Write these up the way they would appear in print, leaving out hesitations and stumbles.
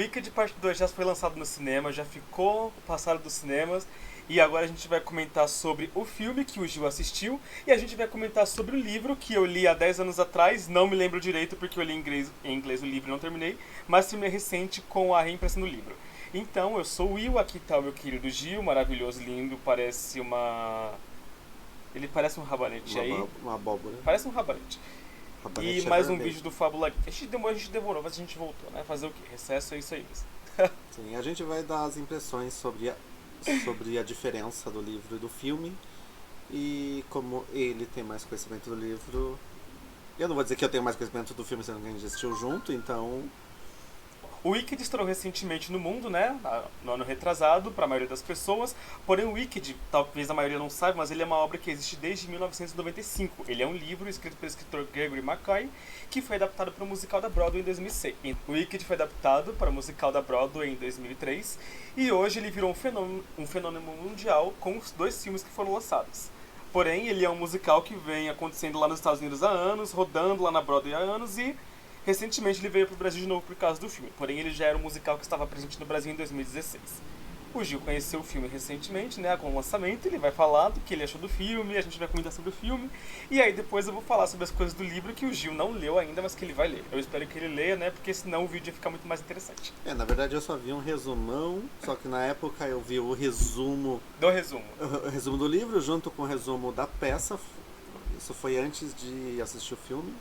Wicked Parte 2 já foi lançado no cinema, já ficou passado dos cinemas. E agora a gente vai comentar sobre o filme que o Gil assistiu. E a gente vai comentar sobre o livro que eu li há 10 anos atrás. Não me lembro direito porque eu li em inglês o livro e não terminei. Mas filme é recente com a reimpressão do livro. Então, eu sou o Will, aqui tá o meu querido Gil, maravilhoso, lindo, parece uma... Ele parece um rabanete aí. Uma abóbora. Parece um rabanete. E Rabanete é mais um vermelho. vídeo do Fábula Geek. A gente demorou, mas a gente voltou, né? Fazer o quê? Recesso é isso aí mesmo. Sim, a gente vai dar as impressões sobre a diferença do livro e do filme. E como ele tem mais conhecimento do livro... Eu não vou dizer que eu tenho mais conhecimento do filme, sendo que a gente assistiu junto, então... O Wicked estourou recentemente no mundo, né? No ano retrasado, para a maioria das pessoas. Porém, o Wicked, talvez a maioria não saiba, mas ele é uma obra que existe desde 1995. Ele é um livro escrito pelo escritor Gregory Mackay, que foi adaptado para o musical da Broadway em 2006. O Wicked foi adaptado para o musical da Broadway em 2003. E hoje ele virou um fenômeno mundial com os 2 filmes que foram lançados. Porém, ele é um musical que vem acontecendo lá nos Estados Unidos há anos, rodando lá na Broadway há anos e... Recentemente ele veio para o Brasil de novo por causa do filme, porém ele já era um musical que estava presente no Brasil em 2016. O Gil conheceu o filme recentemente, né, com o lançamento, ele vai falar do que ele achou do filme, a gente vai comentar sobre o filme, e aí depois eu vou falar sobre as coisas do livro que o Gil não leu ainda, mas que ele vai ler. Eu espero que ele leia, né, porque senão o vídeo ia ficar muito mais interessante. Na verdade eu só vi um resumão, só que na época eu vi o resumo... Do resumo. O resumo do livro junto com o resumo da peça. Isso foi antes de assistir o filme.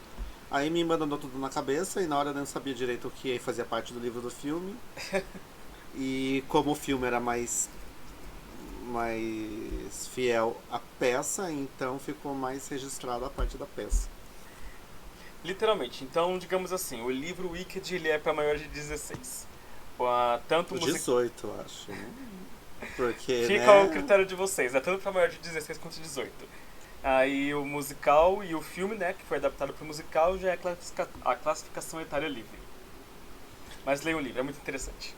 Aí me mandou tudo na cabeça e na hora eu não sabia direito o que fazia parte do livro do filme. E como o filme era mais fiel à peça, então ficou mais registrado a parte da peça. Literalmente, então digamos assim, o livro Wicked ele é para maior de 16. Tanto 18, eu acho, né? Porque, fica né? ao critério de vocês, é tanto para maior de 16 quanto 18. Aí o musical e o filme, né, que foi adaptado para o musical, já é a classificação etária livre. Mas leiam o livro, é muito interessante.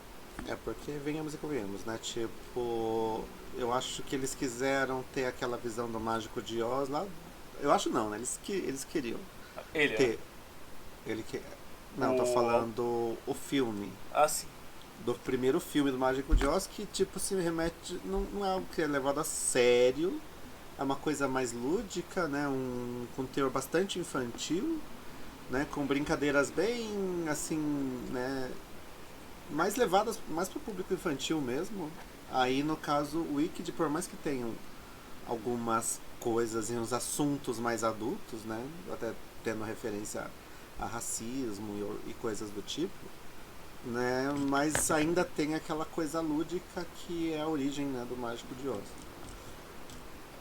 Porque venhamos e convenhamos, né? Tipo, eu acho que eles quiseram ter aquela visão do Mágico de Oz lá. Eu acho não, né? Eles queriam Ele, ter. Ele que... Não, tô falando o filme. Ah, sim. Do primeiro filme do Mágico de Oz, que tipo se remete. Não é algo que é levado a sério. É uma coisa mais lúdica, né? Com teor bastante infantil, né? Com brincadeiras bem assim, né? Mais levadas mais para o público infantil mesmo. Aí no caso o Wicked, por mais que tenham algumas coisas e uns assuntos mais adultos, né? Até tendo referência a racismo e coisas do tipo, né? Mas ainda tem aquela coisa lúdica que é a origem, né, do Mágico de Oz.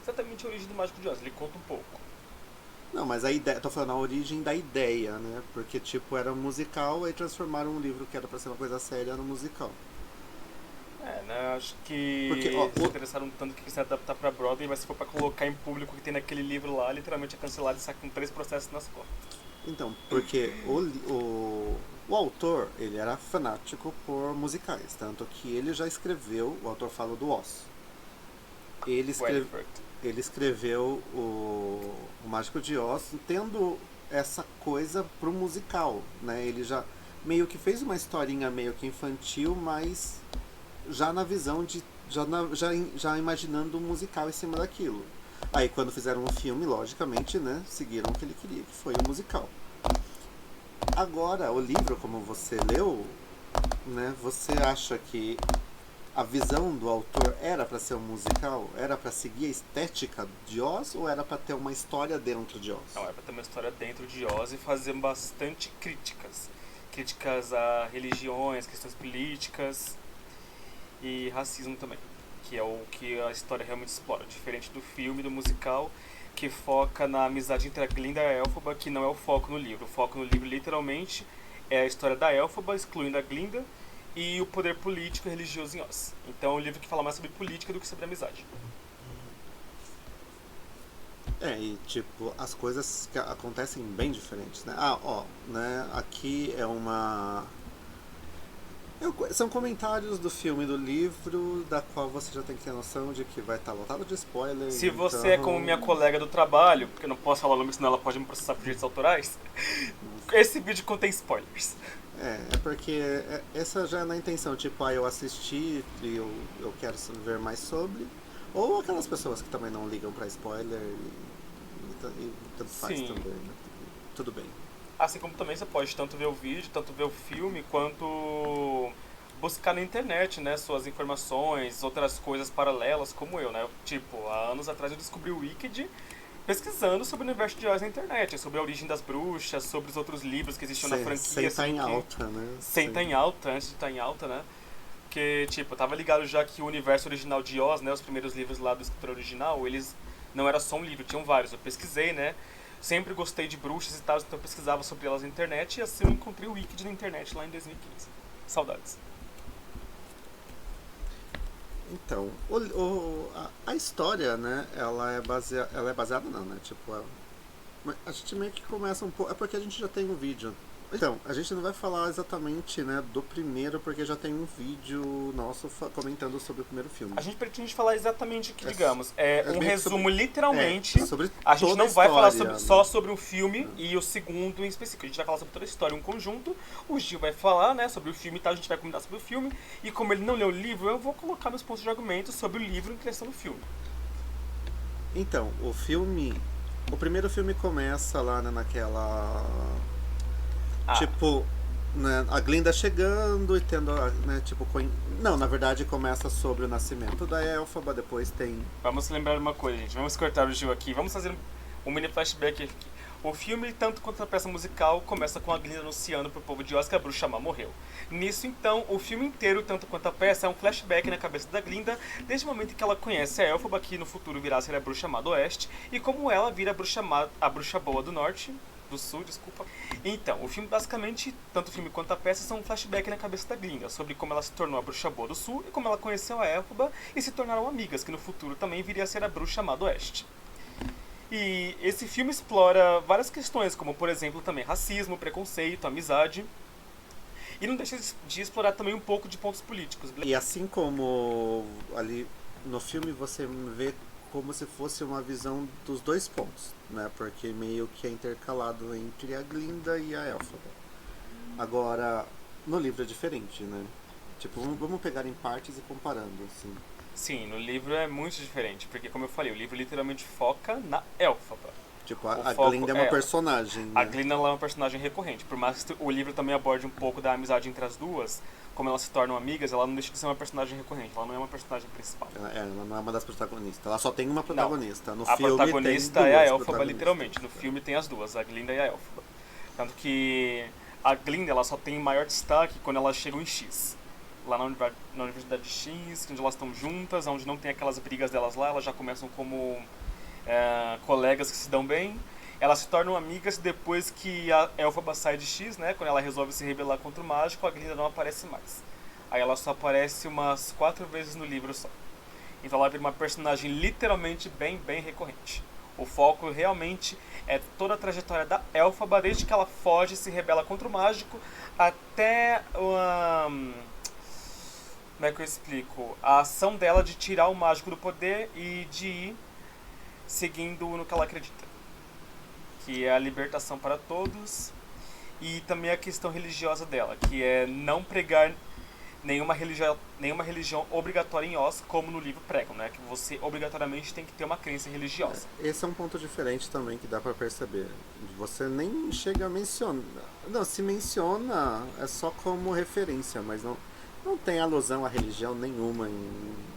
Exatamente a origem do Mágico de Oz, ele conta um pouco. Não, mas a ideia, tô falando a origem da ideia, né? Porque tipo era um musical e transformaram um livro que era pra ser uma coisa séria no musical. Né? Acho que Porque, eles se interessaram tanto que quiser adaptar pra Broadway, mas se for pra colocar em público o que tem naquele livro lá, literalmente é cancelado e sai com 3 processos nas costas. Então, porque o autor, ele era fanático por musicais, tanto que ele já escreveu, o autor fala do Oz. Ele escreveu o Mágico de Oz tendo essa coisa pro musical, né? Ele já meio que fez uma historinha meio que infantil, mas já na visão de já imaginando um musical em cima daquilo. Aí quando fizeram o filme, logicamente, né, seguiram o que ele queria, que foi o musical. Agora, o livro, como você leu, né, você acha que a visão do autor era para ser um musical? Era para seguir a estética de Oz ou era para ter uma história dentro de Oz? Não, é pra ter uma história dentro de Oz e fazer bastante críticas. Críticas a religiões, questões políticas e racismo também. Que é o que a história realmente explora. Diferente do filme, do musical, que foca na amizade entre a Glinda e a Elphaba, que não é o foco no livro. O foco no livro, literalmente, é a história da Elphaba, excluindo a Glinda, e o poder político e religioso em Oz. Então é um livro que fala mais sobre política do que sobre amizade. E tipo, as coisas que acontecem bem diferentes, né? Né? Aqui é uma... São comentários do filme e do livro, da qual você já tem que ter noção de que vai estar lotado de spoiler. Se você é como minha colega do trabalho, porque eu não posso falar o nome, senão ela pode me processar por direitos autorais, esse vídeo contém spoilers. É porque essa já é na intenção, tipo, eu assisti e eu quero ver mais sobre. Ou aquelas pessoas que também não ligam pra spoiler e tanto faz Sim. também, né? Tudo bem. Assim como também você pode tanto ver o vídeo, tanto ver o filme, quanto buscar na internet, né, suas informações, outras coisas paralelas, como eu, né? Tipo, há anos atrás eu descobri o Wicked pesquisando sobre o universo de Oz na internet, sobre a origem das bruxas, sobre os outros livros que existiam na Sem franquia, estar sobre o em que... alta, né? Sem estar em alta, antes de estar em alta, né? Porque, tipo, eu tava ligado já que o universo original de Oz, né, os primeiros livros lá do escritor original, eles não era só um livro, tinham vários. Eu pesquisei, né? Sempre gostei de bruxas e tal, então eu pesquisava sobre elas na internet e assim eu encontrei o Wicked na internet lá em 2015. Saudades. Então, a história, né, ela é baseada não, né? Tipo, a gente meio que começa um pouco. É porque a gente já tem um vídeo. Então, a gente não vai falar exatamente, né, do primeiro, porque já tem um vídeo nosso comentando sobre o primeiro filme. A gente pretende falar exatamente o que, É, digamos, é um meio que resumo sobre, literalmente. sobre A gente toda a não vai falar história, né? só sobre um filme e o segundo em específico. A gente vai falar sobre toda a história, um conjunto. O Gil vai falar, né, sobre o filme e tal, a gente vai comentar sobre o filme. E como ele não leu o livro, eu vou colocar meus pontos de argumento sobre o livro em questão do filme. Então, o filme. O primeiro filme começa lá, né, naquela. Ah, Tipo, né, a Glinda chegando e tendo, né, tipo, não, na verdade começa sobre o nascimento da Elphaba, depois tem. vamos lembrar uma coisa, gente. Vamos cortar o Gil aqui. Vamos fazer um mini flashback aqui. O filme, tanto quanto a peça musical, começa com a Glinda anunciando pro povo de Oz que a bruxa má morreu. Nisso, então, o filme inteiro, tanto quanto a peça, é um flashback na cabeça da Glinda, desde o momento em que ela conhece a Elphaba, que no futuro virá a ser a bruxa má do Oeste, e como ela vira a bruxa boa do Norte, do Sul, desculpa. Então, o filme basicamente, tanto o filme quanto a peça, são um flashback na cabeça da Glinda, sobre como ela se tornou a bruxa boa do Sul e como ela conheceu a Elphaba e se tornaram amigas, que no futuro também viria a ser a bruxa má do Oeste. E esse filme explora várias questões, como por exemplo também racismo, preconceito, amizade. E não deixa de explorar também um pouco de pontos políticos. E assim como ali no filme você vê como se fosse uma visão dos dois pontos, né? Porque meio que é intercalado entre a Glinda e a Elphaba. Agora, no livro é diferente, né? Tipo, vamos pegar em partes e comparando, assim. Sim, no livro é muito diferente, porque como eu falei, o livro literalmente foca na Elphaba. Tipo, O a foco Glinda é é uma ela. personagem, A né? Glinda ela é uma personagem recorrente, por mais que o livro também aborde um pouco da amizade entre as duas, como elas se tornam amigas, ela não deixa de ser uma personagem recorrente, ela não é uma personagem principal. Ela não é uma das protagonistas. Ela só tem uma Não, protagonista. No a filme protagonista tem é a duas Elphaba protagonistas. literalmente, no filme tem as duas, a Glinda e a Elphaba. Tanto que a Glinda ela só tem maior destaque quando elas chegam em X. Lá na Universidade de X, onde elas estão juntas, onde não tem aquelas brigas delas lá, elas já começam como colegas que se dão bem. Elas se tornam amigas depois que a Elphaba sai de X, né? Quando ela resolve se rebelar contra o mágico, a Glinda não aparece mais. Aí ela só aparece umas 4 vezes no livro só. Então ela vira uma personagem literalmente bem recorrente. O foco realmente é toda a trajetória da Elphaba, desde que ela foge e se rebela contra o mágico, até como é que eu explico? A ação dela de tirar o mágico do poder e de ir seguindo no que ela acredita. Que é a libertação para todos. E também a questão religiosa dela, que é não pregar nenhuma religião obrigatória em Oz, como no livro pregam, né? Que você obrigatoriamente tem que ter uma crença religiosa. Esse é um ponto diferente também que dá pra perceber. Você nem chega a mencionar. Não, se menciona é só como referência, mas não tem alusão a religião nenhuma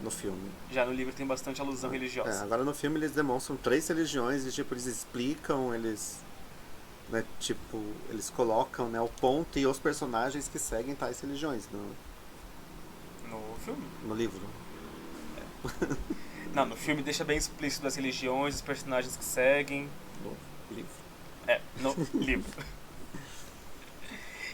no filme. Já no livro tem bastante alusão religiosa. Agora no filme eles demonstram 3 religiões e tipo, eles explicam, né, tipo, eles colocam, né, o ponto e os personagens que seguem tais religiões No filme? no livro. Não, no filme deixa bem explícito as religiões, os personagens que seguem. No livro. No livro.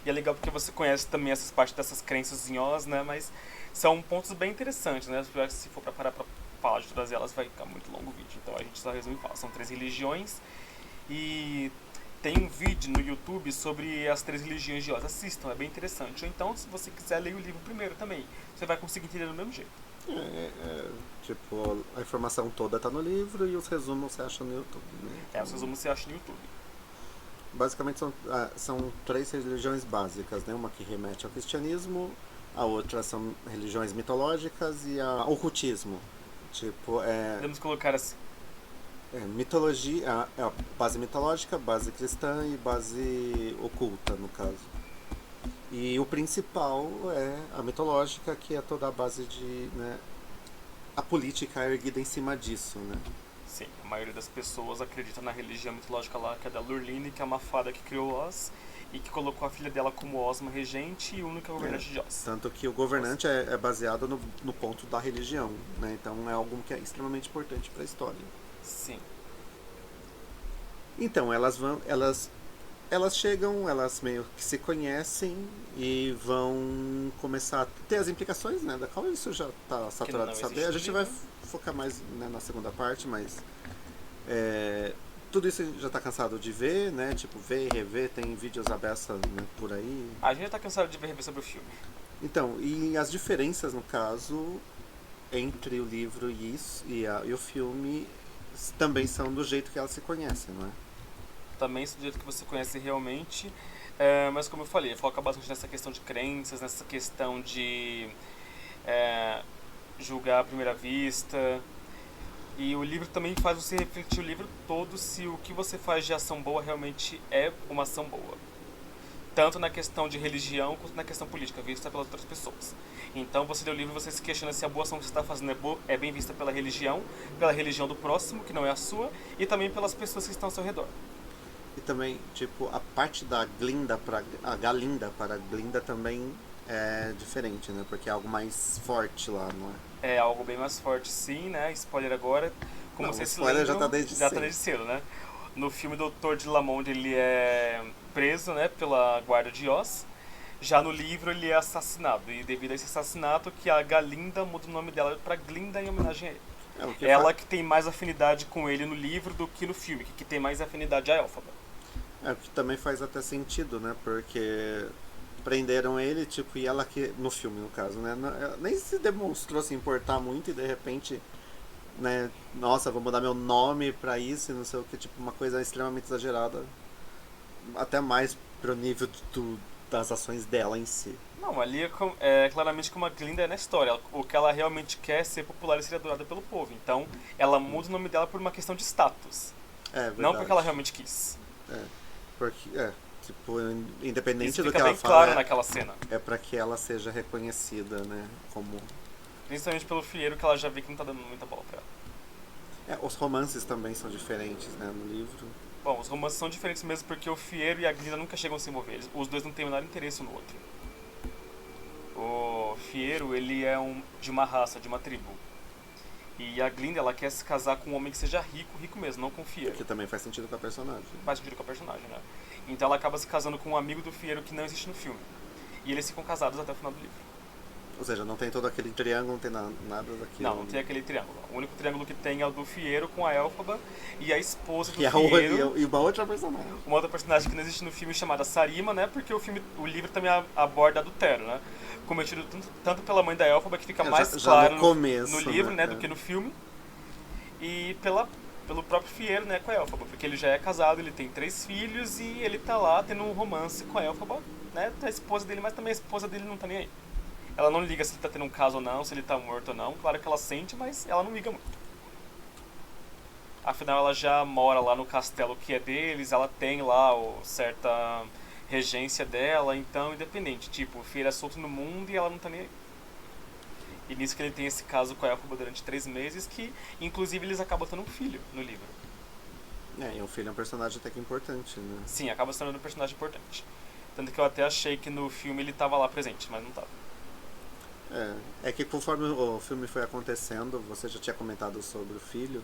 E é legal porque você conhece também essas partes dessas crenças em Oz, né? Mas são pontos bem interessantes, né? Se for pra parar pra falar de todas elas, vai ficar muito longo o vídeo. Então a gente só resume e fala. São 3 religiões e tem um vídeo no YouTube sobre as 3 religiões de Oz. Assistam, é bem interessante. Ou então, se você quiser, leia o livro primeiro também. Você vai conseguir entender do mesmo jeito. Tipo, a informação toda tá no livro e os resumos você acha no YouTube, né? Os resumos você acha no YouTube. Basicamente são três religiões básicas, né? Uma que remete ao cristianismo, a outra são religiões mitológicas e o ocultismo. Tipo, Podemos colocar assim. mitologia, é a base mitológica, base cristã e base oculta, no caso. E o principal é a mitológica, que é toda a base de, né, a política é erguida em cima disso, né? Sim, a maioria das pessoas acredita na religião mitológica lá, que é da Lurline, que é uma fada que criou Oz e que colocou a filha dela como Ozma regente e única governante de Oz. Tanto que o governante é baseado no ponto da religião, né? Então é algo que é extremamente importante para a história. Sim. Então elas chegam, elas meio que se conhecem e vão começar a ter as implicações, né? Da qual isso já está saturado de saber. A gente vai focar mais, né, na segunda parte, mas tudo isso a gente já está cansado de ver, né? Tipo, ver e rever, tem vídeos abertos, né, por aí. A gente já tá cansado de ver e rever sobre o filme. Então, e as diferenças, no caso, entre o livro e o filme também são do jeito que elas se conhecem, não é? Também do jeito que você conhece realmente, mas como eu falei, foca bastante nessa questão de crenças, nessa questão de julgar à primeira vista. E o livro também faz você refletir o livro todo se o que você faz de ação boa realmente é uma ação boa. Tanto na questão de religião quanto na questão política, vista pelas outras pessoas. Então você lê o livro e você se questiona se a boa ação que você está fazendo é bem vista pela religião do próximo, que não é a sua, e também pelas pessoas que estão ao seu redor. E também, tipo, a parte da Glinda para a Galinda para a Glinda também é diferente, né? Porque é algo mais forte lá, não é? É algo bem mais forte, sim, né? Spoiler agora. Como Não, vocês o se spoiler lembram, já tá desde já cedo. tá desde cedo, né? No filme, o Dr. de Lamond, ele é preso, né, pela guarda de Oz. Já no livro, ele é assassinado. E devido a esse assassinato, que a Galinda muda o nome dela pra Glinda em homenagem a ele. Ela que tem mais afinidade com ele no livro do que no filme, que tem mais afinidade a Elphaba. O que também faz até sentido, né? Porque prenderam ele, tipo, e ela que. No filme, no caso, né? Nem se demonstrou se importar muito e de repente, né? Nossa, vou mudar meu nome pra isso e não sei o que, tipo, uma coisa extremamente exagerada. Até mais pro nível das ações dela em si. Não, ali é claramente como a Glinda é na história. O que ela realmente quer é ser popular e ser adorada pelo povo. Então, ela muda o nome dela por uma questão de status. Verdade. Não porque ela realmente quis. Porque, tipo, independente Isso do fica que ela bem fala, claro naquela cena. é pra que ela seja reconhecida, né? Como. Principalmente pelo Fieiro, que ela já vê que não tá dando muita bola pra ela. Os romances também são diferentes, né? No livro. Bom, os romances são diferentes mesmo porque o Fieiro e a Glinda nunca chegam a se envolver. Os dois não têm o menor interesse um no outro. O Fieiro, ele é de uma raça, de uma tribo. E a Glinda, ela quer se casar com um homem que seja rico, rico mesmo, não com o Fieiro. Que também faz sentido com a personagem. Faz sentido com a personagem, né? Então ela acaba se casando com um amigo do Fieiro que não existe no filme. E eles ficam casados até o final do livro. Ou seja, não tem todo aquele triângulo, não tem nada daquilo. Não tem aquele triângulo. O único triângulo que tem é o do Fieiro com a Elphaba e a esposa do Que é Fieiro. e uma outra personagem. Uma outra personagem que não existe no filme chamada Sarima, né? Porque o livro também aborda adultério, né? Cometido tanto pela mãe da Elphaba, que fica mais claro no começo, no livro, né? Do que no filme. E pelo próprio Fieiro, né? Com a Elphaba. Porque ele já é casado, ele tem 3 filhos e ele tá lá tendo um romance com a Elphaba, né? A esposa dele, mas também a esposa dele não tá nem aí. Ela não liga se ele tá tendo um caso ou não, se ele tá morto ou não. Claro que ela sente, mas ela não liga muito. Afinal, ela já mora lá no castelo que é deles, ela tem lá certa regência dela, então independente. Tipo, o filho é solto no mundo e ela não tá nem aí. E nisso que ele tem esse caso com a Elphaba durante 3 meses, que inclusive eles acabam tendo um filho no livro. E o filho é um personagem até que importante, né? Sim, acaba se tornando um personagem importante. Tanto que eu até achei que no filme ele tava lá presente, mas não tava. É que conforme o filme foi acontecendo, você já tinha comentado sobre o filho.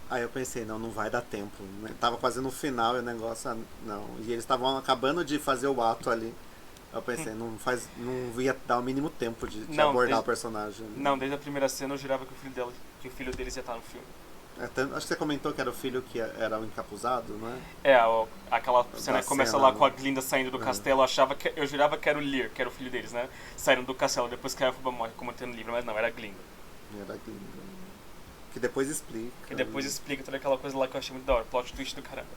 Aí eu pensei, não vai dar tempo. Né? Tava quase no final e o negócio, não. E eles estavam acabando de fazer o ato ali. Eu pensei, não ia dar o mínimo tempo de abordar o personagem. Não, desde a primeira cena eu jurava que o filho deles ia estar no filme. Acho que você comentou que era o filho que era o encapuzado, não é? Aquela cena que começa lá com a Glinda saindo do castelo, eu jurava que era o Lear, que era o filho deles, né? Saindo do castelo depois que a Elphaba morre, como tem no livro, mas não, era a Glinda. Era a Glinda. Que depois explica. Que depois explica toda aquela coisa lá que eu achei muito da hora, plot twist do caramba.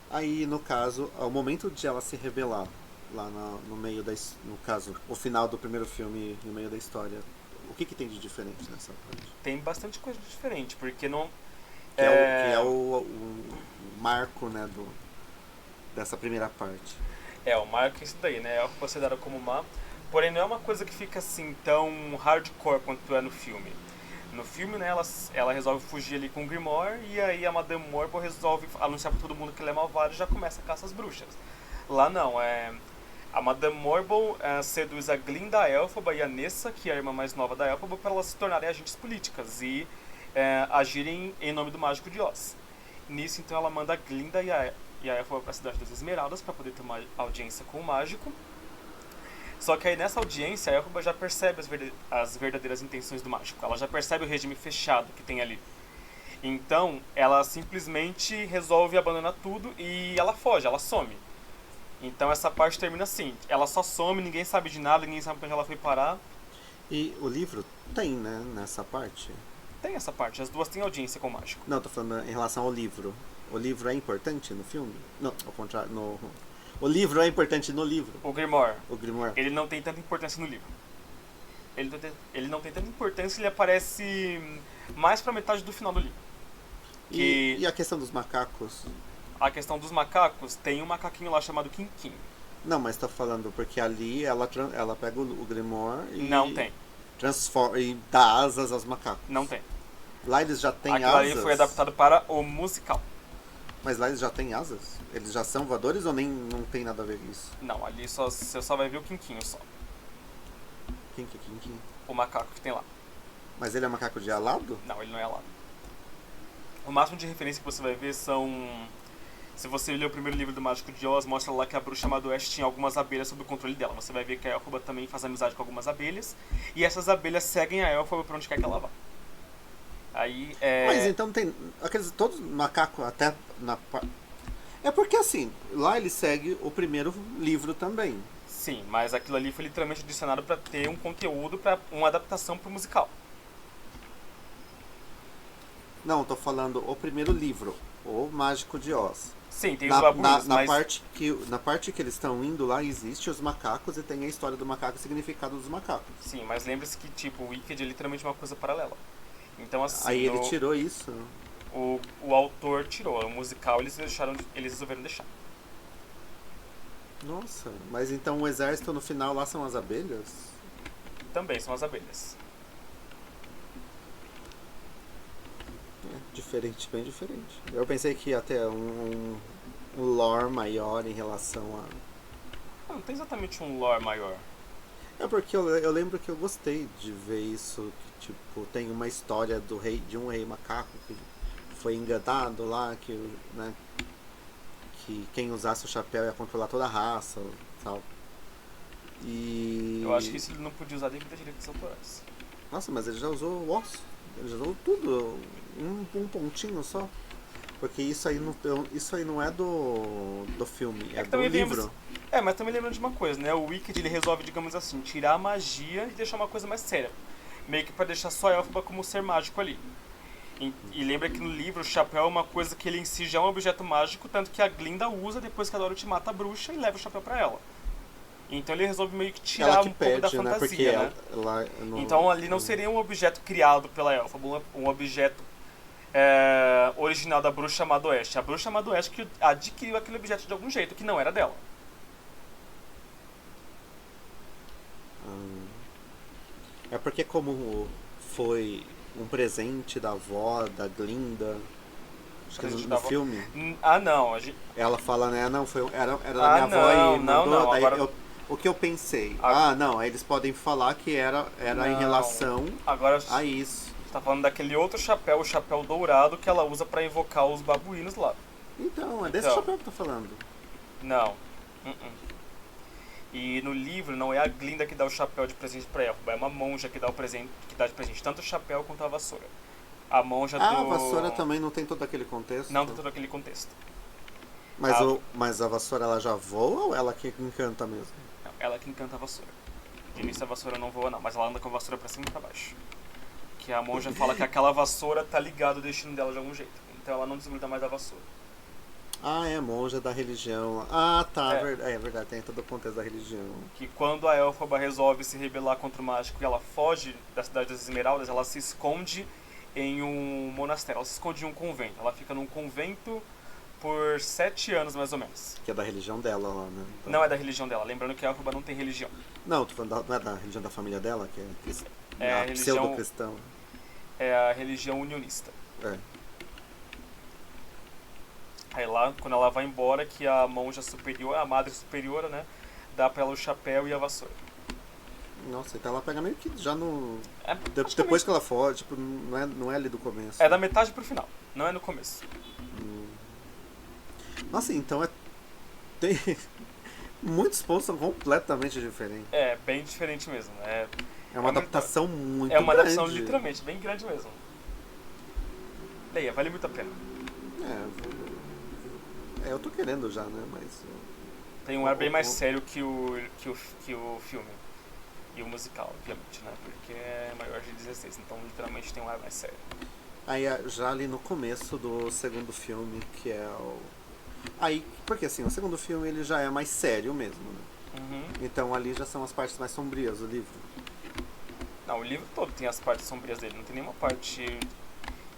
Aí, no caso, ao momento de ela se revelar, lá no meio no caso, o final do primeiro filme, no meio da história, o que tem de diferente nessa parte? Tem bastante coisa diferente, porque não. Que é o marco, né, dessa primeira parte. O marco é isso daí, né? É considerado como má. Porém, não é uma coisa que fica assim tão hardcore quanto é no filme. No filme, né, ela resolve fugir ali com o Grimoire e aí a Madame Morbo resolve anunciar pra todo mundo que ela é malvada e já começa a caça às bruxas. Lá não, a Madame Morbo seduz a Glinda, a Elphaba e a Nessa, que é a irmã mais nova da Elphaba, para elas se tornarem agentes políticas e agirem em nome do Mágico de Oz. Nisso, então, ela manda a Glinda e a Elphaba para a Cidade das Esmeraldas para poder ter uma audiência com o Mágico. Só que aí nessa audiência a Elphaba já percebe as verdadeiras intenções do Mágico. Ela já percebe o regime fechado que tem ali. Então ela simplesmente resolve abandonar tudo e ela foge, ela some. Então essa parte termina assim. Ela só some, ninguém sabe de nada, ninguém sabe pra onde ela foi parar. E o livro tem, né, nessa parte? Tem essa parte, as duas têm audiência com o Mágico. Não, tô falando em relação ao livro. O livro é importante no filme? Não, ao contrário, o livro é importante no livro. O Grimoire, O Grimoire. ele não tem tanta importância no livro. Ele não tem tanta importância, ele aparece mais pra metade do final do livro. E a questão dos macacos? A questão dos macacos, tem um macaquinho lá chamado Quinquim. Não, mas tô falando porque ali ela pega o Grimoire e Não tem, transforma e dá asas aos macacos. não tem. Lá eles já têm Aquilo asas. ali foi adaptado para o musical. Mas lá eles já têm asas? Eles já são voadores ou nem não tem nada a ver com isso? Não, ali você só vai ver o Quinquinho só. Quem? O macaco que tem lá. Mas ele é macaco de alado? Não, ele não é alado. O máximo de referência que você vai ver são... Se você ler o primeiro livro do Mágico de Oz, mostra lá que a bruxa Madoeste tinha algumas abelhas sob o controle dela. Você vai ver que a Elphaba também faz amizade com algumas abelhas. E essas abelhas seguem a Elphaba pra onde quer que ela vá. Aí Mas então tem. Aqueles. Todos macacos até na. É porque assim, lá ele segue o primeiro livro também. Sim, mas aquilo ali foi literalmente adicionado pra ter um conteúdo, pra uma adaptação pro musical. Não, tô falando o primeiro livro, O Mágico de Oz. Sim, tem os babuínos, na mas... parte que eles estão indo lá, existe os macacos e tem a história do macaco e o significado dos macacos. Sim, mas lembre-se que tipo, o Wicked é literalmente uma coisa paralela. Então assim, Aí ele tirou isso. o autor tirou, o musical eles resolveram deixar. Nossa, mas então o exército no final lá são as abelhas? Também são as abelhas. É, diferente, bem diferente. Eu pensei que ia ter um lore maior em relação a... Não tem exatamente um lore maior. É porque eu lembro que eu gostei de ver isso, que tipo, tem uma história de um rei macaco que foi enganado lá, né, que quem usasse o chapéu ia controlar toda a raça, tal. E... Eu acho que isso ele não podia usar devido a direitos autorais. Nossa, mas ele já usou o osso, ele já usou tudo, um pontinho só. Porque isso aí não é do filme, é que do também livro. mas também lembrando de uma coisa, né? O Wicked ele resolve, digamos assim, tirar a magia e deixar uma coisa mais séria. Meio que pra deixar só a Elphaba como ser mágico ali. E lembra que no livro o chapéu é uma coisa que ele em si já é um objeto mágico, tanto que a Glinda usa depois que a Dorothy mata a bruxa e leva o chapéu pra ela. Então ele resolve meio que tirar Ela que um pouco da pede, né? Porque fantasia, né? Então ali não seria um objeto criado pela Elphaba, um objeto original da bruxa Madoeste. A bruxa Madoeste que adquiriu aquele objeto de algum jeito, que não era dela. É porque como foi um presente da avó, da Glinda, acho que Presente no da avó. filme, Não. ela fala, né, não, era da minha avó não, e mandou, não, daí agora... o que eu pensei, A- não, aí eles podem falar que era Não. em relação Agora a isso. você tá falando daquele outro chapéu, o chapéu dourado que ela usa pra invocar os babuínos lá. Então, é desse Então. chapéu que eu tô falando. Não. E no livro não é a Glinda que dá o chapéu de presente pra Elphaba, é uma monja que dá de presente tanto o chapéu quanto a vassoura. A monja A vassoura também não tem todo aquele contexto? Não tem todo aquele contexto. Mas, Ah. mas a vassoura ela já voa ou ela que encanta mesmo? Não, ela que encanta a vassoura. De início a vassoura não voa não, mas ela anda com a vassoura pra cima e pra baixo. Que a monja fala que aquela vassoura tá ligada ao destino dela de algum jeito. Então ela não desgruda mais da vassoura. Ah, é monja da religião. Ah, tá, É, é verdade, tem todo o contexto da religião. que quando a Elphaba resolve se rebelar contra o mágico e ela foge da cidade das Esmeraldas, ela se esconde em um monastério, ela se esconde em um convento. Ela fica num convento por 7 anos, mais ou menos. Que é da religião dela lá, né? Não é da religião dela, lembrando que a Elphaba não tem religião. Não, tô falando não é da religião da família dela, que é É a a religião, pseudo-cristã. é a religião unionista. É. Aí lá, quando ela vai embora, que a monja superior, a madre superiora, né, dá pra ela o chapéu e a vassoura. Nossa, então ela pega meio que já no. É, Depois praticamente, que ela foge, tipo, não é ali do começo. é da metade pro final, não é no começo. Nossa, então é. Tem. Muitos pontos são completamente diferentes. É bem diferente mesmo. É uma adaptação muito é uma grande. adaptação literalmente bem grande mesmo. Leia, vale muito a pena. Eu tô querendo já, né? Mas. Tem um ar bem mais sério que o filme. E o musical, obviamente, né? Porque é maior de 16, então literalmente tem um ar mais sério. Aí já ali no começo do segundo filme, que é o. Aí, porque assim, o segundo filme ele já é mais sério mesmo, né? Uhum. Então ali já são as partes mais sombrias do livro. Não, o livro todo tem as partes sombrias dele, não tem nenhuma parte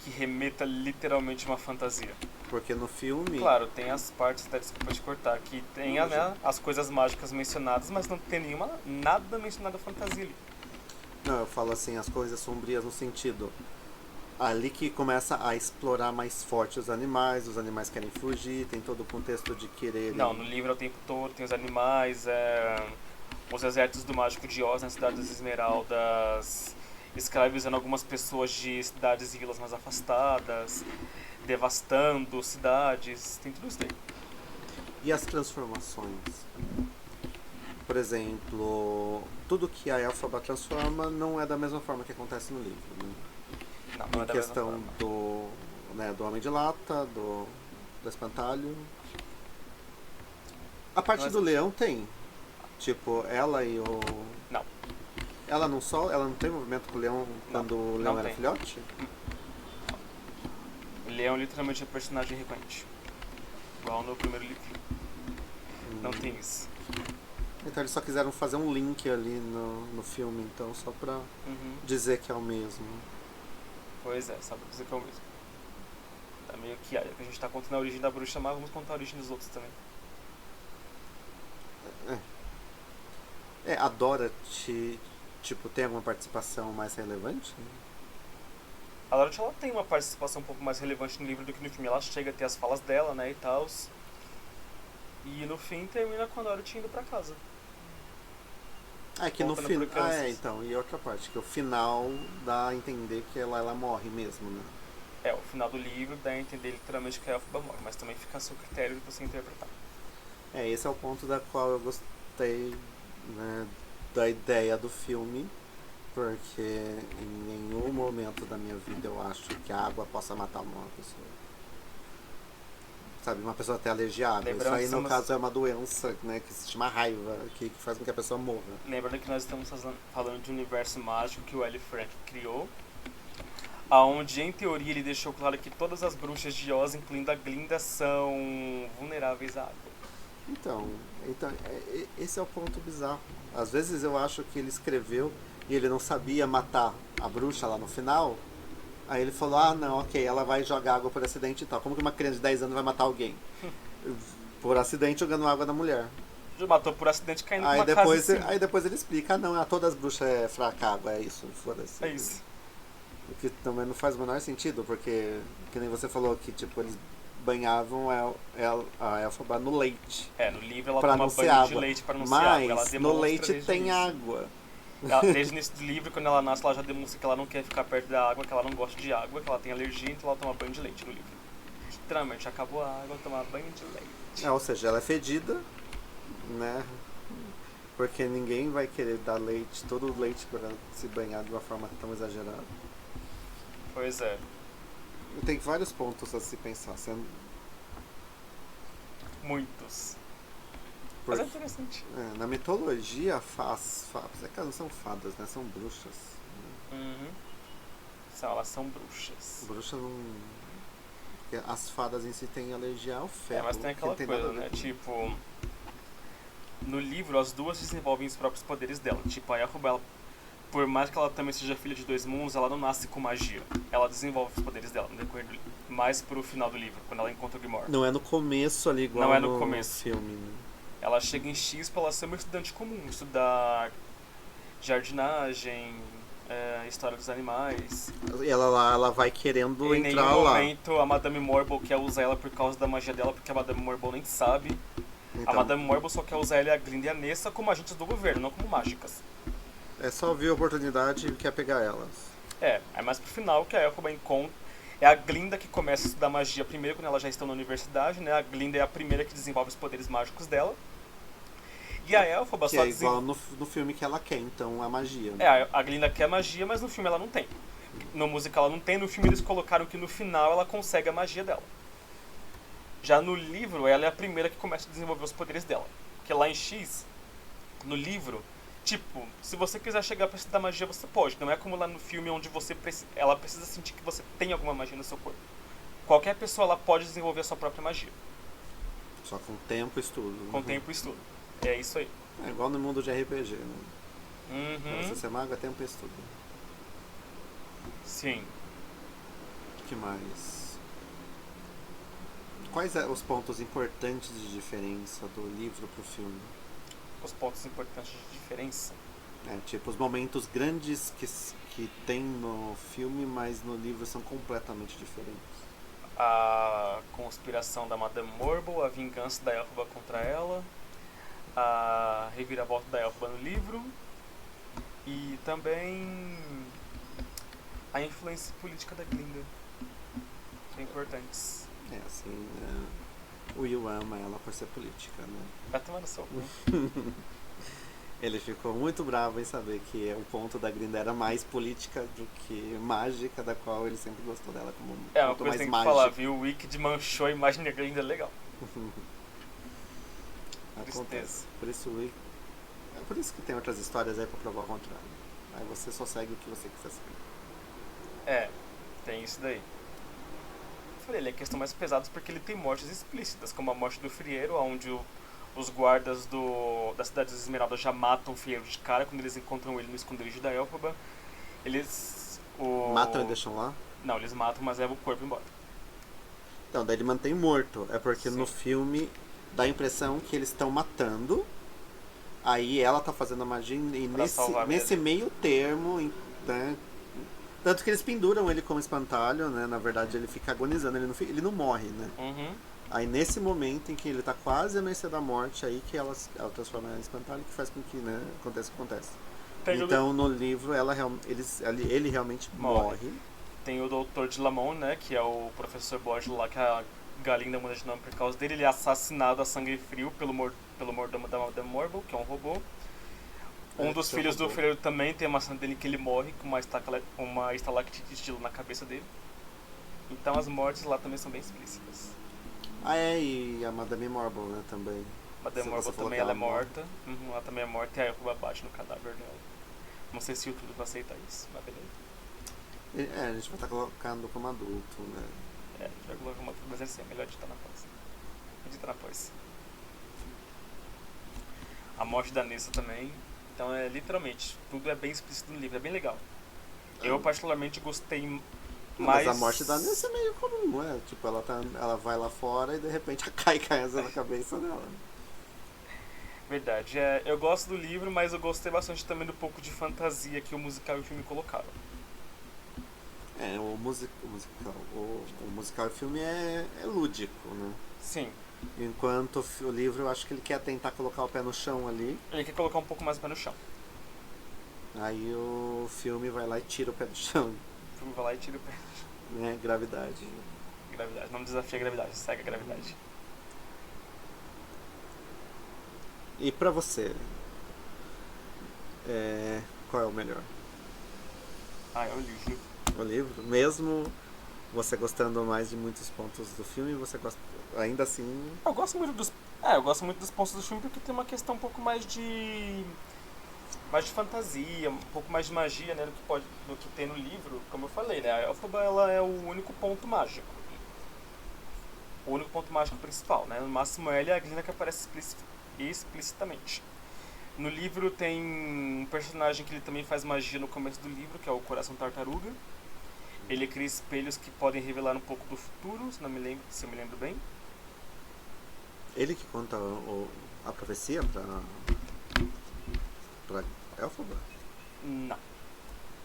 que remeta literalmente uma fantasia. Porque no filme. Claro, tem as partes, até desculpa te cortar, que tem né, as coisas mágicas mencionadas, mas não tem nada mencionado a fantasia ali. Não, eu falo assim, as coisas sombrias no sentido. Ali que começa a explorar mais forte os animais querem fugir, tem todo o contexto de querer. Não, no livro é o tempo todo, tem os animais, os exércitos do Mágico de Oz na cidade das Esmeraldas, escravizando algumas pessoas de cidades e vilas mais afastadas, devastando cidades, tem tudo isso daí. E as transformações? Por exemplo, tudo que a Elphaba transforma não é da mesma forma que acontece no livro, né? Não é Em da mesma questão forma. do Homem de Lata, do Espantalho. A parte Mas- do leão tem. Tipo, ela e o. Não, Ela não tem movimento com o leão quando o leão não era tem. filhote? o leão literalmente é personagem recorrente, igual no primeiro livro. Não tem isso. Então eles só quiseram fazer um link ali no filme, então, só pra Uhum. dizer que é o mesmo. Pois é, sabe dizer que é o mesmo. Tá meio que a gente tá contando a origem da bruxa, mas vamos contar a origem dos outros também. A Dorothy, tipo, tem alguma participação mais relevante? A Dorothy ela tem uma participação um pouco mais relevante no livro do que no filme. Ela chega a ter as falas dela, né, e tal. E no fim termina com a Dorothy indo pra casa. Que no Voltando final. pro Kansas. Então, e outra parte, que o final dá a entender que ela morre mesmo, né? O final do livro dá a entender literalmente que a Elphaba morre, mas também fica a seu critério de você interpretar. Esse é o ponto da qual eu gostei, né, da ideia do filme, porque em nenhum momento da minha vida eu acho que a água possa matar uma pessoa. Sabe, uma pessoa tem alergia à água. Lembrando Isso aí, que no caso, é uma doença, né, que se chama raiva, que faz com que a pessoa morra. Lembrando que nós estamos falando de um universo mágico que o L. Frank criou, aonde em teoria ele deixou claro que todas as bruxas de Oz, incluindo a Glinda, são vulneráveis à água. Então esse é o ponto bizarro. Às vezes eu acho que ele escreveu e ele não sabia matar a bruxa lá no final. Aí ele falou, não, ok, ela vai jogar água por acidente e tal. Como que uma criança de 10 anos vai matar alguém? Por acidente jogando água na mulher. Já matou por acidente caindo Aí numa depois, casa em cima. aí depois ele explica, todas as bruxas é fraca água, é isso, foda-se. É isso. O que também não faz o menor sentido, porque, que nem você falou que, tipo, eles banhavam a Elphaba no leite. No livro ela Pra toma não ser banho de água. leite pra não ser água. Ela Mas no demonstra leite desde tem o início. água. Desde o início do livro, quando ela nasce, ela já demonstra que ela não quer ficar perto da água, que ela não gosta de água, que ela tem alergia, então ela toma banho de leite no livro. Literalmente, acabou a água, tomar banho de leite. Ou seja, ela é fedida, né? Porque ninguém vai querer dar leite, todo o leite para se banhar de uma forma tão exagerada. Pois é. Tem vários pontos a se pensar. Muitos. Mas Porque, é interessante. na mitologia, fadas, é que elas não são fadas, né? São bruxas. Uhum. Elas são bruxas. Bruxa não. porque as fadas em si têm alergia ao ferro. Mas tem que aquela não coisa, nada a ver né? com- Tipo, no livro as duas desenvolvem os próprios poderes dela. Tipo, a Elphaba, ela, por mais que ela também seja filha de dois mundos, ela não nasce com magia. Ela desenvolve os poderes dela no decorrer do livro. Mais pro final do livro, quando ela encontra o Grimoire. Não é no começo ali, igual Não é no no começo. filme. Né? Ela chega em X pra ela ser uma estudante comum, estudar jardinagem, história dos animais. E ela lá, ela vai querendo Em entrar nenhum lá. momento a Madame Morble quer usar ela por causa da magia dela, porque a Madame Morble nem sabe. A Então, Madame Morble só quer usar ela e a Glinda e a Nessa como agentes do governo, não como mágicas. é só ver a oportunidade e quer pegar elas. É mais pro final que a Elphaba encontra. É a Glinda que começa a estudar magia primeiro, quando elas já estão na universidade, né? A Glinda é a primeira que desenvolve os poderes mágicos dela. E a Elphaba Que só é igual no filme que ela quer, então, a magia. Né? a Glinda quer magia, mas no filme ela não tem. No musical ela não tem, no filme eles colocaram que no final ela consegue a magia dela. Já no livro, ela é a primeira que começa a desenvolver os poderes dela. Porque lá em X, no livro, tipo, se você quiser chegar pra estudar magia, você pode. Não é como lá no filme onde ela precisa sentir que você tem alguma magia no seu corpo. Qualquer pessoa ela pode desenvolver a sua própria magia. Só com tempo e estudo. Com tempo e estudo. É isso aí. É igual no mundo de RPG, né? Pra Uhum. você ser mago é tempo e estudo. Sim. O que mais? Quais os pontos importantes de diferença do livro pro filme? Os pontos importantes de diferença. Tipo, os momentos grandes que tem no filme, mas no livro são completamente diferentes. A conspiração da Madame Morble, a vingança da Elphaba contra ela, a reviravolta da Elphaba no livro e também a influência política da Glinda. São importantes. É assim, né? O Will ama ela por ser política, né? Vai tomar no seu cu. Ele ficou muito bravo em saber que o ponto da Glinda era mais política do que mágica, da qual ele sempre gostou dela como um É uma ponto coisa que mais tem que mágico. falar, viu? O Wicked manchou a imagem da Glinda legal. Acontece. Por isso que tem outras histórias aí pra provar o contrário. Aí você só segue o que você quiser seguir. Tem isso daí. Eu falei, ele é questão mais pesada porque ele tem mortes explícitas, como a morte do Frieiro, onde os guardas da cidade das Esmeraldas já matam o Frieiro de cara quando eles encontram ele no esconderijo da Elphaba. Eles... Matam e deixam lá? Não, eles matam, mas levam o corpo embora. Então, daí ele mantém morto. É porque Sim. no filme dá a impressão que eles estão matando. Aí ela tá fazendo a magia e Pra salvar nesse ele. meio termo, né? Tanto que eles penduram ele como espantalho, né? Na verdade ele fica agonizando, ele não morre, né? Uhum. Aí nesse momento em que ele tá quase a mercê da morte, aí que ela transforma ela em espantalho, que faz com que, né, aconteça o que acontece. Então no livro ele realmente morre. Tem o Doutor de Lamont, né, que é o professor Borges lá, que a Galinda muda de nome por causa dele. Ele é assassinado a sangue frio pelo mordomo da Madame Morble, que é um robô. Um dos filhos do Freire também tem uma cena dele que ele morre com uma estalactite de gelo na cabeça dele. Então as mortes lá também são bem explícitas. E a Madame Morble, né, também. Madame Morble também ela é morta. Uhum, ela também é morta e a Elphaba bate no cadáver dela. Não sei se o YouTube vai aceitar isso, mas beleza. A gente vai estar colocando como adulto, né? A gente vai colocar uma... Mas assim, é melhor editar na pós. Edita na pós. A morte da Nessa também. Então literalmente, tudo é bem explícito no livro, é bem legal. Eu particularmente gostei mais... Mas a morte da Nessa é meio comum, não é? Tipo, ela vai lá fora e de repente cai asa na cabeça dela. Verdade, eu gosto do livro, mas eu gostei bastante também do pouco de fantasia que o musical e o filme colocaram. O musical e o filme é lúdico, né? Sim. Enquanto o livro, eu acho que ele quer tentar colocar o pé no chão ali. Ele quer colocar um pouco mais o pé no chão. Aí o filme vai lá e tira o pé do chão. O filme vai lá e tira o pé no chão. Né? Gravidade. Gravidade, não desafia a gravidade, segue a gravidade. E pra você? Qual é o melhor? É o livro. O livro? Mesmo você gostando mais de muitos pontos do filme, você gosta ainda assim... Eu gosto muito dos pontos do filme porque tem uma questão um pouco mais de fantasia, um pouco mais de magia, né, do que tem no livro, como eu falei, né? A Elphaba, ela é o único ponto mágico. o único ponto mágico principal, né? No máximo ela e a Glinda que aparece explicitamente. No livro tem um personagem que ele também faz magia no começo do livro, que é o Coração Tartaruga. Ele cria espelhos que podem revelar um pouco do futuro, se eu me lembro bem. Ele que conta a profecia pra Elphaba? Não.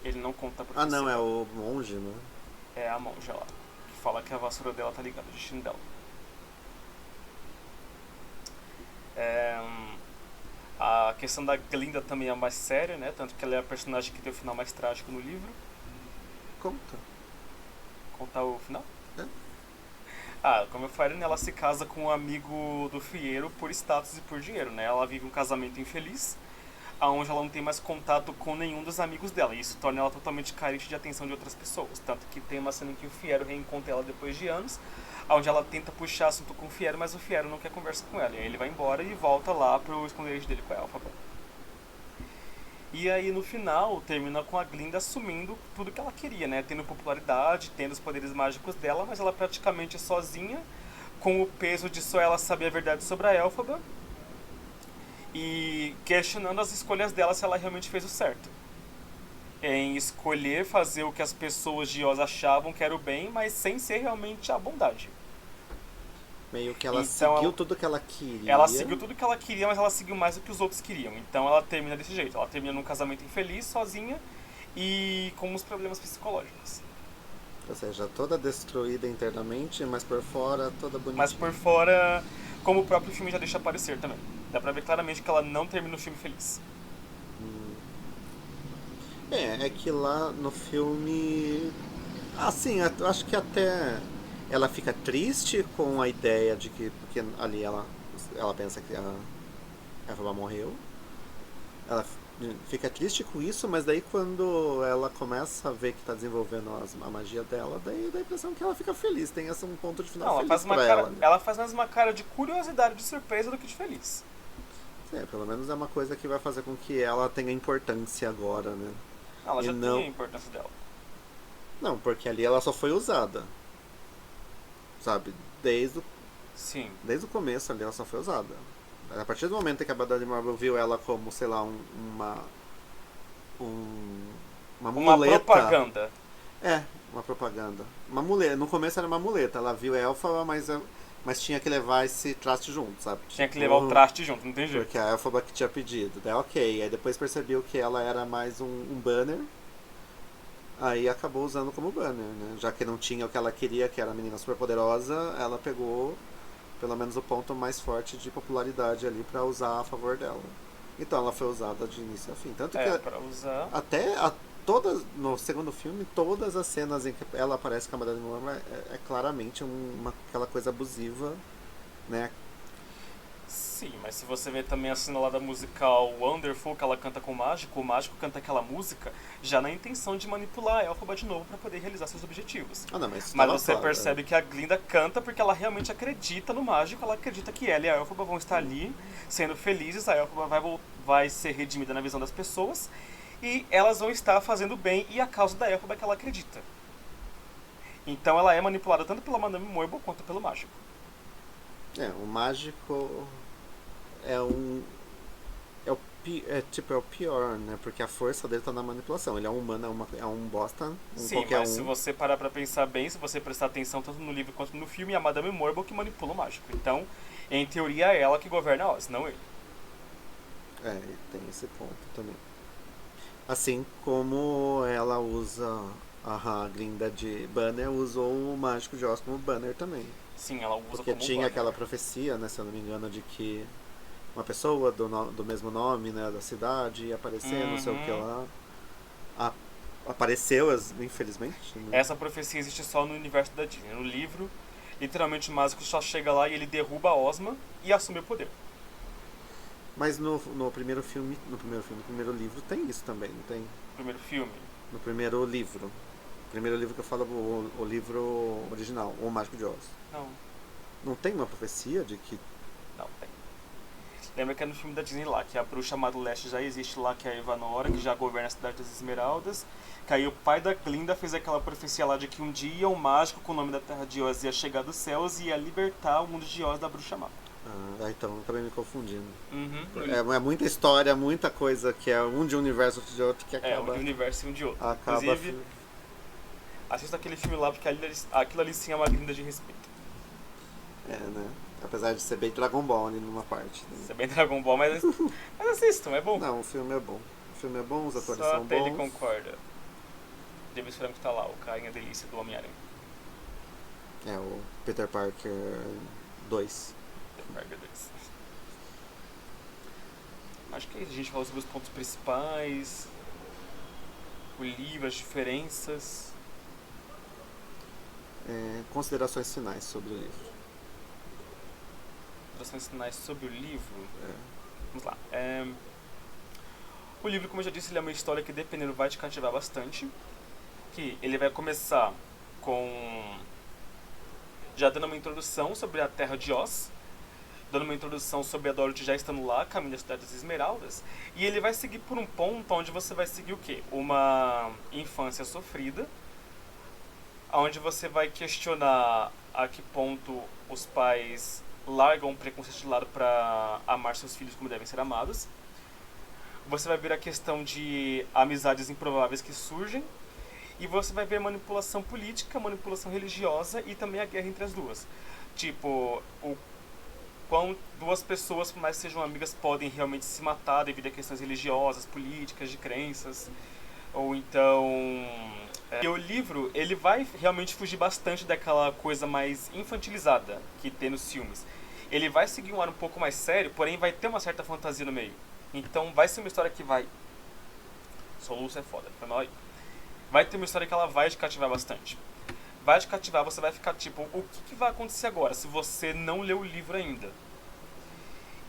Ele não conta a Ah, profecia. não, é o monge, né? É a monja lá, que fala que a vassoura dela tá ligada ao destino dela. A questão da Glinda também é mais séria, né? Tanto que ela é a personagem que tem o final mais trágico no livro. Conta. Contar o final? É. Como eu falei, né, ela se casa com um amigo do Fieiro por status e por dinheiro, né? Ela vive um casamento infeliz, onde ela não tem mais contato com nenhum dos amigos dela. E isso torna ela totalmente carente de atenção de outras pessoas. Tanto que tem uma cena em que o Fiero reencontra ela depois de anos, onde ela tenta puxar assunto com o Fiero, mas o Fiero não quer conversa com ela. E aí ele vai embora e volta lá pro esconderijo dele com a Elphaba. E aí no final termina com a Glinda assumindo tudo que ela queria, né? Tendo popularidade, tendo os poderes mágicos dela, mas ela praticamente é sozinha, com o peso de só ela saber a verdade sobre a Elphaba e questionando as escolhas dela se ela realmente fez o certo. Em escolher fazer o que as pessoas de Oz achavam que era o bem, mas sem ser realmente a bondade. Meio que ela Então, seguiu tudo que ela queria. Ela seguiu tudo que ela queria, mas ela seguiu mais do que os outros queriam. Então ela termina desse jeito. Ela termina num casamento infeliz, sozinha e com uns problemas psicológicos. Ou seja, toda destruída internamente, mas por fora toda bonitinha. Mas por fora, como o próprio filme já deixa aparecer também. Dá pra ver claramente que ela não termina o filme feliz. É que lá no filme. Assim, eu acho que até ela fica triste com a ideia de que. Porque ali ela pensa que a Elphaba morreu. Ela fica triste com isso, mas daí quando ela começa a ver que está desenvolvendo a magia dela, daí dá a impressão que ela fica feliz. Tem esse um ponto de final Não, feliz pra ela. Né? ela faz mais uma cara de curiosidade, de surpresa do que de feliz. Pelo menos é uma coisa que vai fazer com que ela tenha importância agora, né? Ela já não... tem a importância dela. Não, porque ali ela só foi usada. Sabe? Sim. Desde o começo ali ela só foi usada. A partir do momento em que a Batalha de Marvel viu ela como, sei lá, uma Uma muleta. propaganda. Uma propaganda. Uma muleta. No começo era uma muleta. Ela viu Elphaba, mas tinha que levar esse traste junto, sabe? Tinha que levar o traste junto, não tem jeito. Porque a Elphaba que tinha pedido. Daí ok. Aí depois percebeu que ela era mais um banner. Aí acabou usando como banner, né? Já que não tinha o que ela queria, que era a menina super poderosa, ela pegou pelo menos o ponto mais forte de popularidade ali pra usar a favor dela. Então ela foi usada de início a fim. Tanto que pra usar. no segundo filme, todas as cenas em que ela aparece com a Madame Morma é claramente aquela coisa abusiva, né? Sim, mas se você ver também a cena lá da musical Wonderful, que ela canta com o mágico canta aquela música já na intenção de manipular a Elphaba de novo pra poder realizar seus objetivos. Não, mas você percebe que a Glinda canta porque ela realmente acredita no mágico, ela acredita que ela e a Elphaba vão estar ali sendo felizes, a Elphaba vai ser redimida na visão das pessoas e elas vão estar fazendo bem e a causa da Elphaba é que ela acredita. Então ela é manipulada tanto pela Madame Morbo quanto pelo mágico. O mágico é o pior, né? Porque a força dele tá na manipulação. Ele é um humano, é um bosta. Sim, mas se você parar pra pensar bem, se você prestar atenção tanto no livro quanto no filme, é a Madame Morbo que manipula o mágico. Então, em teoria, é ela que governa Oz, não ele. Tem esse ponto também. Assim como ela usa a Glinda de Banner, usou o mágico de Oz como Banner também. Sim, ela usa porque como tinha banner. Aquela profecia, né, se eu não me engano, de que uma pessoa do mesmo nome, né, da cidade ia aparecer, não sei o que lá. Apareceu, infelizmente. Né? Essa profecia existe só no universo da Disney. No livro, literalmente o mágico só chega lá e ele derruba a Ozma e assume o poder. Mas no primeiro filme, no primeiro livro tem isso também, não tem? Primeiro filme? No primeiro livro. O primeiro livro que eu falo, o livro original, O Mágico de Oz. Não. Não tem uma profecia de que... Não, tem. Lembra que é no filme da Disney lá, que a bruxa má do leste já existe lá, que é a Evanora, que já governa a Cidade das Esmeraldas. Que aí o pai da Glinda fez aquela profecia lá de que um dia um mágico com o nome da Terra de Oz ia chegar dos céus e ia libertar o mundo de Oz da bruxa má. Então acabei me confundindo. Uhum. É muita história, muita coisa que é um de um universo outro de outro que acaba. É, um de um universo e um de outro. Acaba Inclusive, assista aquele filme lá, porque aquilo ali sim é uma Glinda de respeito. né? Apesar de ser bem Dragon Ball ali numa parte. Né? Isso é bem Dragon Ball, mas assistam, é bom. Não, o filme é bom. O filme é bom, os atores Só são até bons. ele concorda. James Franco tá lá, o carinha delícia do Homem-Aranha. É o Peter Parker 2. Parker 2. Acho que a gente falou sobre os pontos principais, o livro, as diferenças. Considerações finais sobre o livro. Considerações finais sobre o livro. É. Vamos lá. O livro, como eu já disse, ele é uma história que, dependendo, vai te cativar bastante. Que ele vai começar com já dando uma introdução sobre a Terra de Oz, dando uma introdução sobre a Dorothy já estando lá, caminho da Cidade das Esmeraldas, e ele vai seguir por um ponto onde você vai seguir o quê? Uma infância sofrida, onde você vai questionar a que ponto os pais largam o preconceito de lado para amar seus filhos como devem ser amados. Você vai ver a questão de amizades improváveis que surgem, e você vai ver manipulação política, manipulação religiosa e também a guerra entre as duas. Tipo, o quão duas pessoas, por mais que sejam amigas, podem realmente se matar devido a questões religiosas, políticas, de crenças. Ou então... E o livro, ele vai realmente fugir bastante daquela coisa mais infantilizada que tem nos filmes. Ele vai seguir um ar um pouco mais sério, porém vai ter uma certa fantasia no meio. Então vai ser uma história que vai... Soluço é foda, foi mal aí. Vai ter uma história que ela vai te cativar bastante. Vai te cativar, você vai ficar tipo, o que vai acontecer agora se você não leu o livro ainda?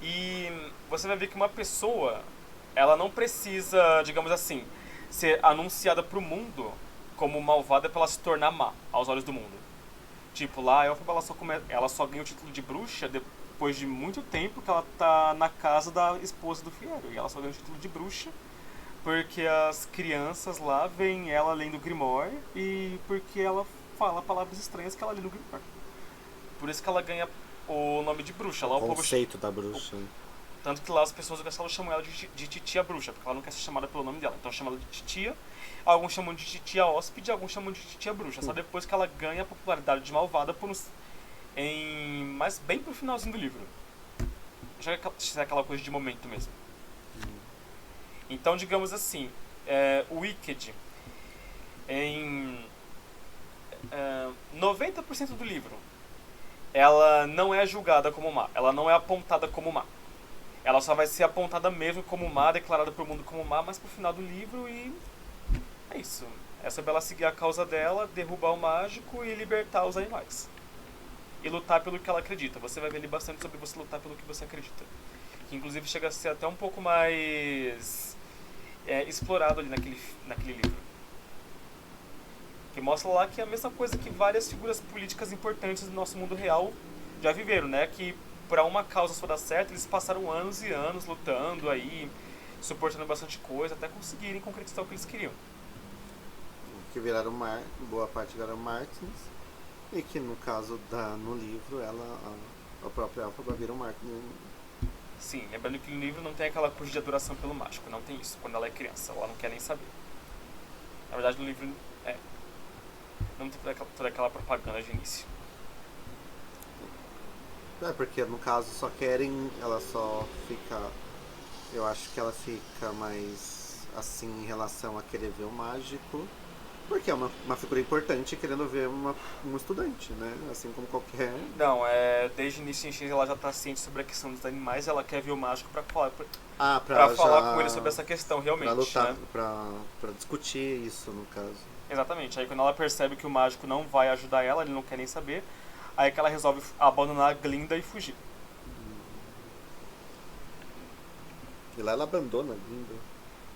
E você vai ver que uma pessoa, ela não precisa, digamos assim, ser anunciada pro mundo como malvada pra ela se tornar má aos olhos do mundo. Tipo, lá a Elphaba, ela só ganha o título de bruxa depois de muito tempo que ela tá na casa da esposa do Fiero. E ela só ganha o título de bruxa porque as crianças lá veem ela lendo Grimoire e porque ela fala palavras estranhas que ela lê no Grimoire. Por isso que ela ganha o nome de bruxa. Lá O conceito da bruxa. Tanto que lá as pessoas do castelo chamam ela de Titia Bruxa, porque ela não quer ser chamada pelo nome dela. Então chamam ela de Titia, alguns chamam de Titia Hóspede, alguns chamam de Titia Bruxa. Só depois que ela ganha a popularidade de malvada mas bem pro finalzinho do livro. Já é aquela coisa de momento mesmo. Então, digamos assim, o Wicked, em 90% do livro, ela não é julgada como má, ela não é apontada como má. Ela só vai ser apontada mesmo como má, declarada pro mundo como má, mas pro final do livro e é isso. É sobre ela seguir a causa dela, derrubar o mágico e libertar os animais. E lutar pelo que ela acredita. Você vai ver ali bastante sobre você lutar pelo que você acredita. Que inclusive chega a ser até um pouco mais explorado ali naquele livro. Que mostra lá que é a mesma coisa que várias figuras políticas importantes do nosso mundo real já viveram, né? Que para uma causa só dar certo, eles passaram anos e anos lutando aí, suportando bastante coisa, até conseguirem concretizar o que eles queriam. Que viraram boa parte viraram Martins, e que no caso no livro, a própria Elphaba vira um Martin. Sim, lembrando que no livro não tem aquela coisa de adoração pelo mágico, não tem isso. Quando ela é criança, ela não quer nem saber. Na verdade, no livro, não tem toda aquela propaganda de início. Porque no caso só querem, ela só fica, eu acho que ela fica mais assim em relação a querer ver o mágico, porque é uma figura importante querendo ver um estudante, né? Assim como qualquer... Não, desde o início em X ela já está ciente sobre a questão dos animais, ela quer ver o mágico para falar, falar com ele sobre essa questão realmente. Pra lutar, né? pra discutir isso, no caso. Exatamente, aí quando ela percebe que o mágico não vai ajudar ela, ele não quer nem saber, aí que ela resolve abandonar a Glinda e fugir. E lá ela abandona a Glinda.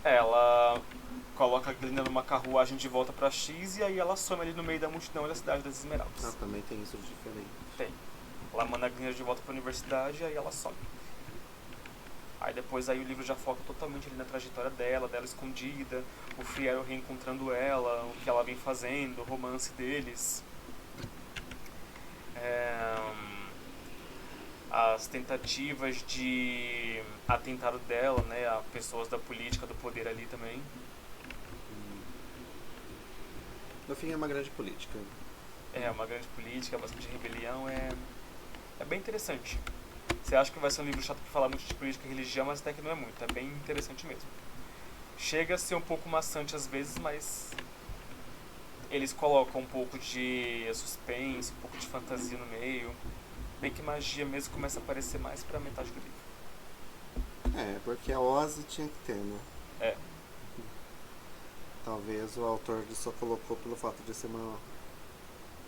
Ela coloca a Glinda numa carruagem de volta pra X e aí ela some ali no meio da multidão da Cidade das Esmeraldas. Também tem isso de diferente. Tem. Ela manda a Glinda de volta pra universidade e aí ela some. Aí depois aí o livro já foca totalmente ali na trajetória dela escondida, o Friero reencontrando ela, o que ela vem fazendo, o romance deles. É, as tentativas de atentado dela, né, a pessoas da política, do poder ali também. No fim é uma grande política. É uma grande política, bastante rebelião, é bem interessante. Você acha que vai ser um livro chato pra falar muito de política e religião, mas até que não é muito, é bem interessante mesmo. Chega a ser um pouco maçante às vezes, mas eles colocam um pouco de suspense, um pouco de fantasia no meio. Bem que magia mesmo começa a aparecer mais pra metade do livro. É, porque a Ozzy tinha que ter, né? É. Talvez o autor só colocou pelo fato de ser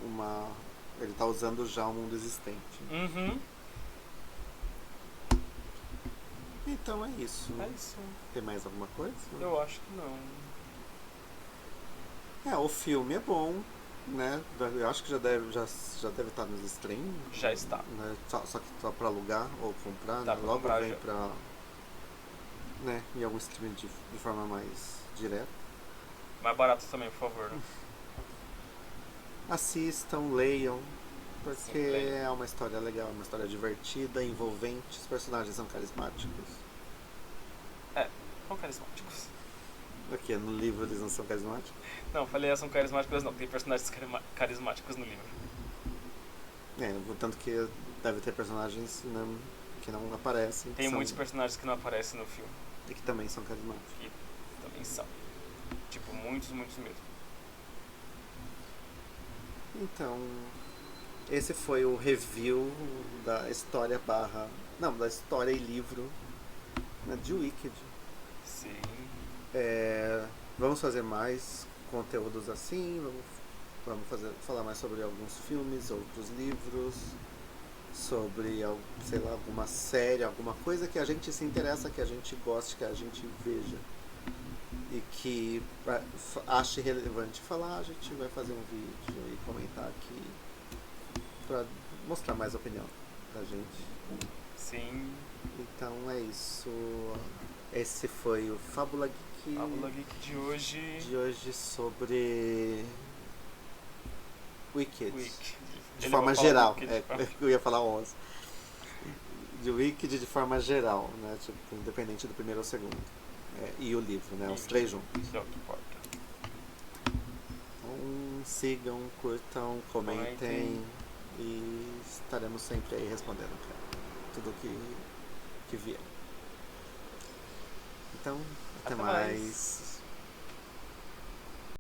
uma... Ele tá usando já um mundo existente. Uhum. Então é isso. É isso. Tem mais alguma coisa? Eu acho que não. O filme é bom, né? Eu acho que já deve estar nos streams. Já está. Né? Só que tá pra alugar ou comprar, Dá né? pra Logo comprar vem já. pra... Né? Em algum streaming de forma mais direta. Mais barato também, por favor. Né? Assistam, leiam, porque Sim, leiam. é uma história legal, uma história divertida, envolvente, os personagens são carismáticos. São carismáticos. Aqui no livro eles não são carismáticos. Não, falei são carismáticos não, tem personagens carismáticos no livro. Tanto que deve ter personagens que não aparecem. Tem muitos personagens que não aparecem no filme. E que também são carismáticos. E também são. Tipo, muitos mesmo. Então, esse foi o review da história da história e livro, né, de Wicked. Sim. Vamos fazer mais conteúdos assim, vamos falar mais sobre alguns filmes, outros livros, sobre, sei lá, alguma série, alguma coisa que a gente se interessa, que a gente goste, que a gente veja e que ache relevante falar. A gente vai fazer um vídeo e comentar aqui pra mostrar mais a opinião da gente. Sim. Então é isso. Esse foi o Fábula Geek. Fábula Geek de hoje. Sobre Wicked. De Ele forma vai falar geral. Wicked, Eu ia falar 11. De Wicked de forma geral, né? Tipo, independente do primeiro ou segundo. E o livro, né? Os três juntos. Isso é o que importa. Então, sigam, curtam, comentem. E estaremos sempre aí respondendo, cara. Tudo que vier. Então, até mais.